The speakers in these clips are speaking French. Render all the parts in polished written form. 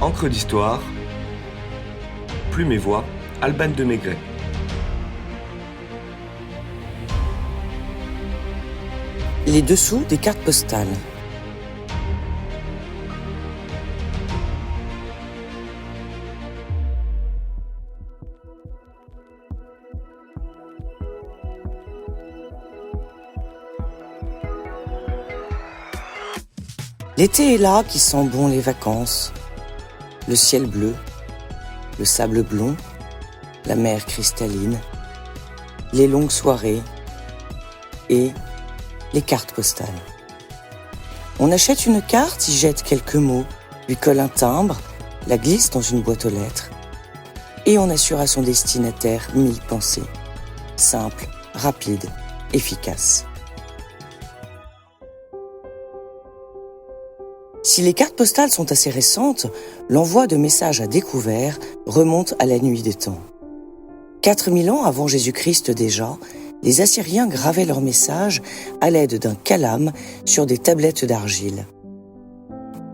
Encre d'histoire, Plume et Voix, Alban de Maigret. Les dessous des cartes postales. L'été est là qui sent bon les vacances. Le ciel bleu, le sable blond, la mer cristalline, les longues soirées et les cartes postales. On achète une carte, y jette quelques mots, lui colle un timbre, la glisse dans une boîte aux lettres et on assure à son destinataire 1000 pensées. Simple, rapide, efficace. Si les cartes postales sont assez récentes, l'envoi de messages à découvert remonte à la nuit des temps. 4000 ans avant Jésus-Christ déjà, les Assyriens gravaient leurs messages à l'aide d'un calame sur des tablettes d'argile.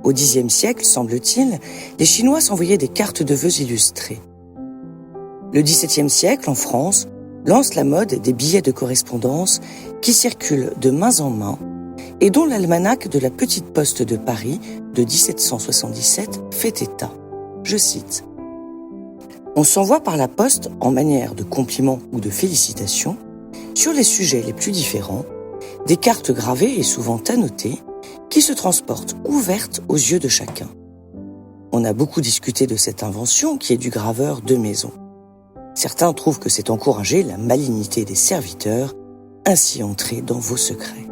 Au Xe siècle, semble-t-il, les Chinois s'envoyaient des cartes de vœux illustrées. Le XVIIe siècle, en France, lance la mode des billets de correspondance qui circulent de main en main et dont l'almanach de la Petite Poste de Paris de 1777 fait état. Je cite. « On s'envoie par la poste, en manière de compliment ou de félicitation, sur les sujets les plus différents, des cartes gravées et souvent annotées qui se transportent ouvertes aux yeux de chacun. On a beaucoup discuté de cette invention qui est du graveur de maison. Certains trouvent que c'est encourager la malignité des serviteurs, ainsi entrer dans vos secrets.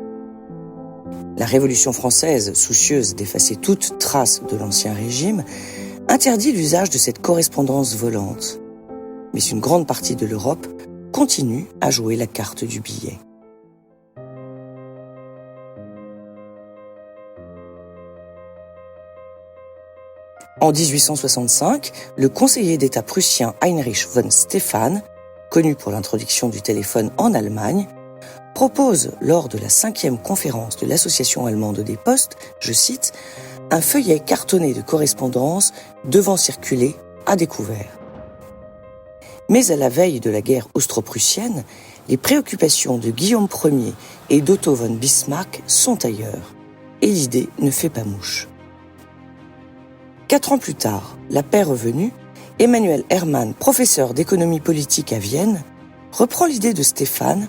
La Révolution française, soucieuse d'effacer toute trace de l'Ancien Régime, interdit l'usage de cette correspondance volante. Mais une grande partie de l'Europe continue à jouer la carte du billet. En 1865, le conseiller d'État prussien Heinrich von Stephan, connu pour l'introduction du téléphone en Allemagne, propose lors de la 5e conférence de l'Association allemande des postes, je cite, « un feuillet cartonné de correspondance devant circuler à découvert ». Mais à la veille de la guerre austro-prussienne, les préoccupations de Guillaume Ier et d'Otto von Bismarck sont ailleurs, et l'idée ne fait pas mouche. 4 ans plus tard, la paix revenue, Emmanuel Hermann, professeur d'économie politique à Vienne, reprend l'idée de Stéphane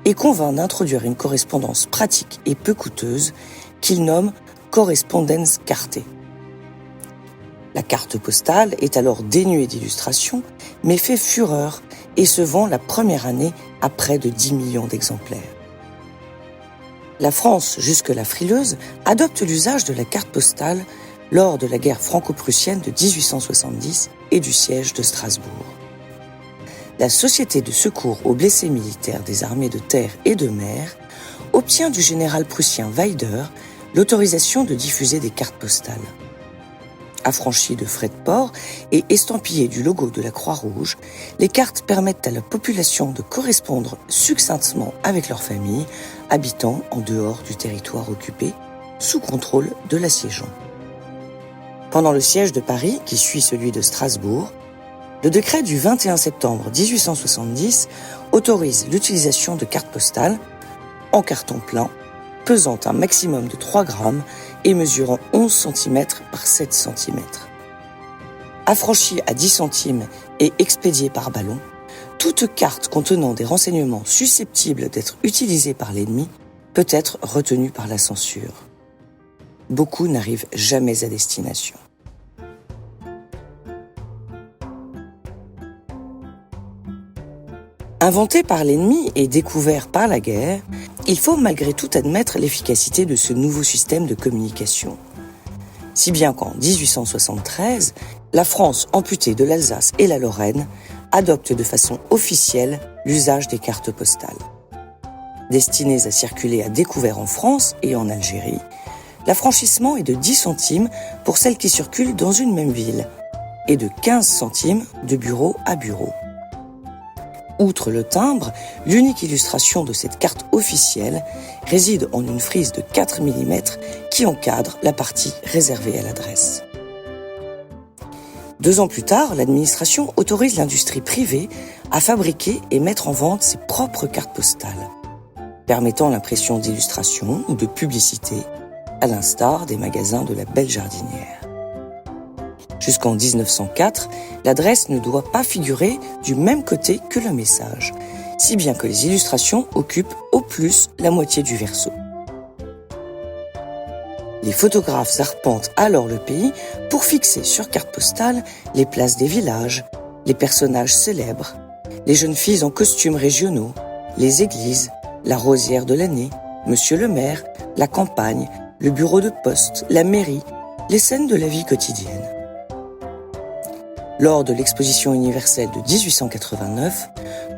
et convainc d'introduire une correspondance pratique et peu coûteuse qu'il nomme Korrespondenz-Karte. La carte postale est alors dénuée d'illustrations, mais fait fureur et se vend la première année à près de 10 millions d'exemplaires. La France, jusque-là frileuse, adopte l'usage de la carte postale lors de la guerre franco-prussienne de 1870 et du siège de Strasbourg. La Société de secours aux blessés militaires des armées de terre et de mer obtient du général prussien Weider l'autorisation de diffuser des cartes postales. Affranchies de frais de port et estampillées du logo de la Croix-Rouge, les cartes permettent à la population de correspondre succinctement avec leurs familles, habitant en dehors du territoire occupé, sous contrôle de l'assiégeant. Pendant le siège de Paris, qui suit celui de Strasbourg, le décret du 21 septembre 1870 autorise l'utilisation de cartes postales en carton plein, pesant un maximum de 3 grammes et mesurant 11 cm par 7 cm. Affranchie à 10 centimes et expédiée par ballon, toute carte contenant des renseignements susceptibles d'être utilisés par l'ennemi peut être retenue par la censure. Beaucoup n'arrivent jamais à destination. Inventé par l'ennemi et découvert par la guerre, il faut malgré tout admettre l'efficacité de ce nouveau système de communication. Si bien qu'en 1873, la France amputée de l'Alsace et la Lorraine adopte de façon officielle l'usage des cartes postales. Destinées à circuler à découvert en France et en Algérie, l'affranchissement est de 10 centimes pour celles qui circulent dans une même ville et de 15 centimes de bureau à bureau. Outre le timbre, l'unique illustration de cette carte officielle réside en une frise de 4 mm qui encadre la partie réservée à l'adresse. 2 ans plus tard, l'administration autorise l'industrie privée à fabriquer et mettre en vente ses propres cartes postales, permettant l'impression d'illustrations ou de publicités, à l'instar des magasins de la Belle Jardinière. Jusqu'en 1904, l'adresse ne doit pas figurer du même côté que le message, si bien que les illustrations occupent au plus la moitié du verso. Les photographes arpentent alors le pays pour fixer sur carte postale les places des villages, les personnages célèbres, les jeunes filles en costumes régionaux, les églises, la rosière de l'année, Monsieur le maire, la campagne, le bureau de poste, la mairie, les scènes de la vie quotidienne. Lors de l'exposition universelle de 1889,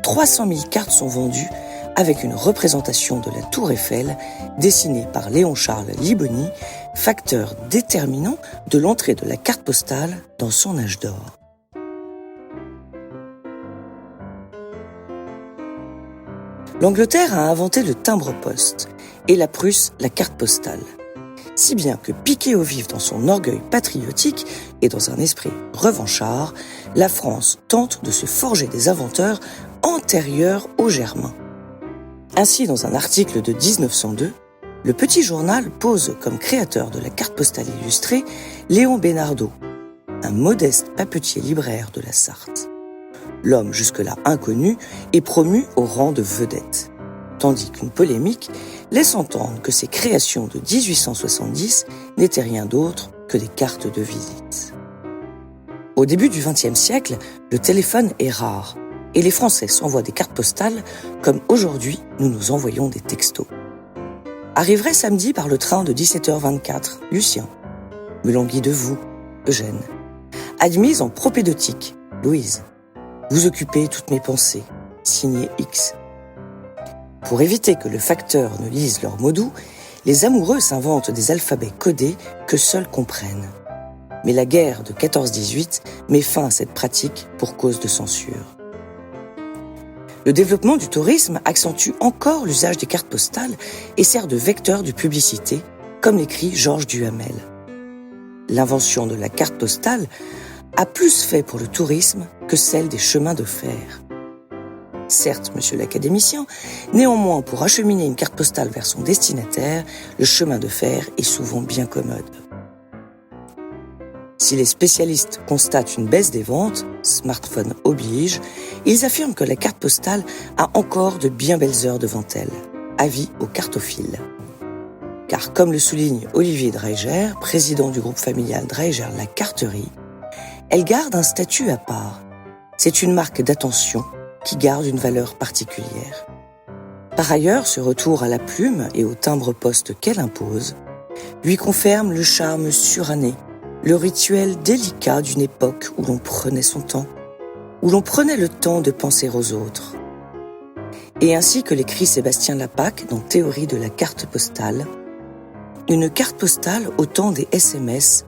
300 000 cartes sont vendues avec une représentation de la Tour Eiffel dessinée par Léon-Charles Liboni, facteur déterminant de l'entrée de la carte postale dans son âge d'or. L'Angleterre a inventé le timbre-poste et la Prusse la carte postale. Si bien que piquée au vif dans son orgueil patriotique et dans un esprit revanchard, la France tente de se forger des inventeurs antérieurs aux Germains. Ainsi, dans un article de 1902, le Petit Journal pose comme créateur de la carte postale illustrée Léon Besnardeau, un modeste papetier libraire de la Sarthe. L'homme jusque-là inconnu est promu au rang de vedette, tandis qu'une polémique laisse entendre que ces créations de 1870 n'étaient rien d'autre que des cartes de visite. Au début du XXe siècle, le téléphone est rare et les Français s'envoient des cartes postales comme aujourd'hui nous nous envoyons des textos. Arriverait samedi par le train de 17h24, Lucien. Me languis de vous, Eugène. Admise en propédeutique, Louise. Vous occupez toutes mes pensées, signé X. Pour éviter que le facteur ne lise leurs mots doux, les amoureux s'inventent des alphabets codés que seuls comprennent. Mais la guerre de 14-18 met fin à cette pratique pour cause de censure. Le développement du tourisme accentue encore l'usage des cartes postales et sert de vecteur de publicité, comme l'écrit Georges Duhamel. L'invention de la carte postale a plus fait pour le tourisme que celle des chemins de fer. Certes, monsieur l'académicien, néanmoins, pour acheminer une carte postale vers son destinataire, le chemin de fer est souvent bien commode. Si les spécialistes constatent une baisse des ventes, smartphone oblige, ils affirment que la carte postale a encore de bien belles heures devant elle. Avis aux cartophiles. Car comme le souligne Olivier Dreiger, président du groupe familial Dreiger La Carterie, elle garde un statut à part. C'est une marque d'attention qui garde une valeur particulière. Par ailleurs, ce retour à la plume et au timbre-poste qu'elle impose lui confirme le charme suranné, le rituel délicat d'une époque où l'on prenait son temps, où l'on prenait le temps de penser aux autres. Et ainsi que l'écrit Sébastien Lapac dans Théorie de la carte postale, une carte postale au temps des SMS,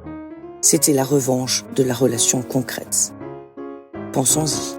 c'était la revanche de la relation concrète. Pensons-y.